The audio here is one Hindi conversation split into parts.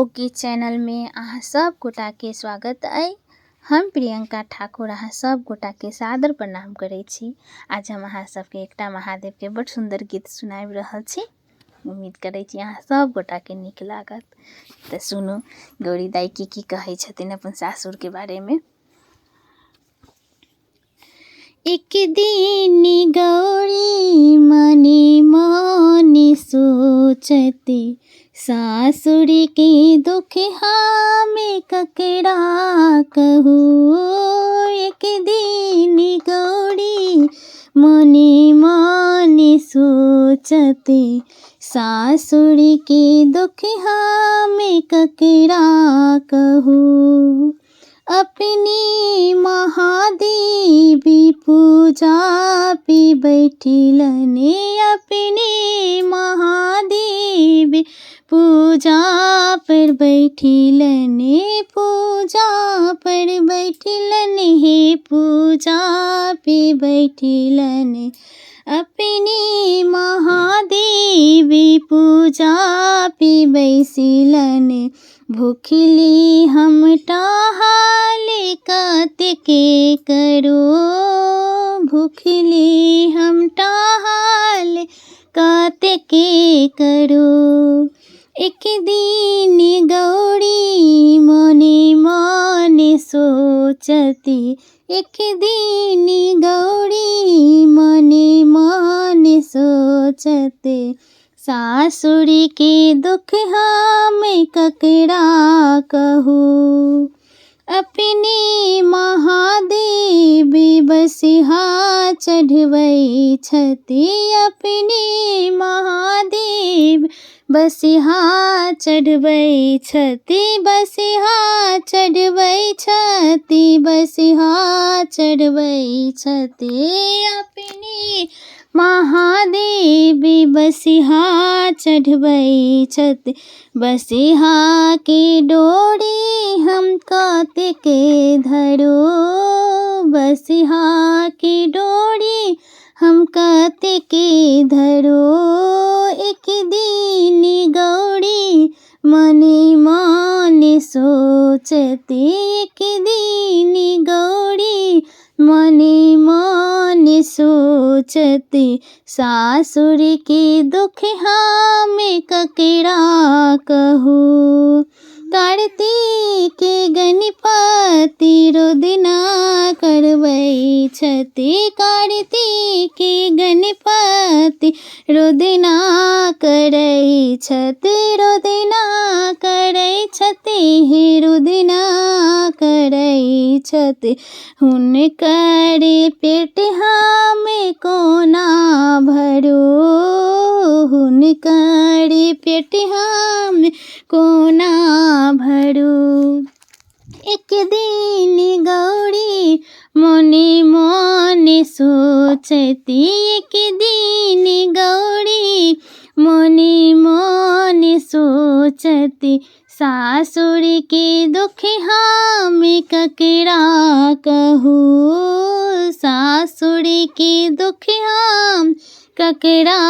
की चैनल में अहाँ सब गोटा के स्वागत है। हम प्रियंका ठाकुर अहाँ सब गोटा के सादर प्रणाम करै छी। आज हम अहाँ सबके एकटा महादेव के बड़ सुंदर गीत सुनाबि रहल छी। उम्मीद करै छी अहाँ सब गोटा के नीक लागत। तो सुनू गौरी दाई की कहै छथिन अपन सासुर के बारे में। एक दिन गौरी मने मने सोचती, सासुर के दुख हमें ककरा कहूँ। एक दिन गौरी मने मने सोचती, सासुर के दुख हमें ककरा कहूँ। अपनी महादेवी पूजा पे बैठिलने, अपनी महादेवी पूजा पर बैठिलने, पूजा पर बैठिलने, हे पूजा पे बैठिलने। अपनी महादेवी पूजा पे बैसिलने, भूखली हम टहले कते के करो, भूखली हम टहले कते के करो। एक दिन गौरी मने मने सोचती, एक दिन गौरी मने मने सोचती, सासुर के दुख हमें ककरा कहूँ। अपने महादेवी बसिहा चढ़बै छथि, अपने महादेव बसिहा चढ़बै छथि, बसिहा चढ़बै छथि, बसिहा चढ़बै छथि। अपने महादेवी बसिहा चढ़बै छथि, बसिहा के डोरी हम कते के धरो, बसिहा के डोरी हम कते के धरो। एक दिन गौरी मने मने सोचती, एक दिन गौरी मने मने सोचती, सासुर के दुख हमें ककरा कहूँ। कार्तिक गणपति रोदिना करबै छथि, कार्तिक गणपति रोदिना करै छथि, रोदिना करै छथि, हे रोदिना करै छथि। हुनकर पेट हमें कोना भरो, हुनकर पेट हमें कोना भरो। एक दिन गौरी मने मने सोचती, एक दिन गौरी मने मने सोचती, सासुर के दुख हमें ककरा कहूँ, सासुर के दुख हम ककरा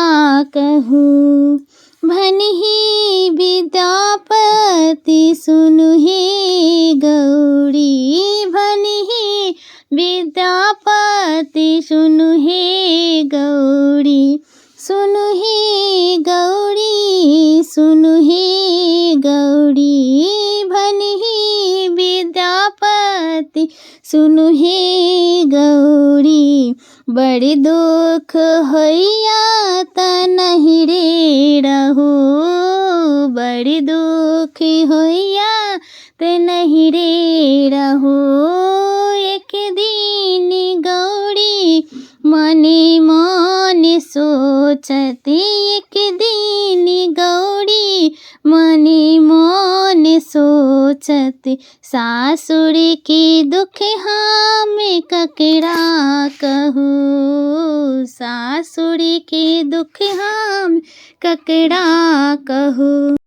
कहूँ। भनहि विद्यापति सुनु हे गौरी, भनहि विद्यापति सुनु हे गौरी, सुनु हे गौरी, सुनु हे गौरी, भनहि विद्यापति सुनु हे गौरी। बड़ी दुख होइया त नहीं रे रहू, बड़ी दुख होइया त नहीं रे रहू। एक दिन गौरी मने मने सोचती, एक दिन गौरी मने मने सोचती, सासुर के दुख हमें ककरा कहूँ, सासुर के दुख हम ककरा कहूँ।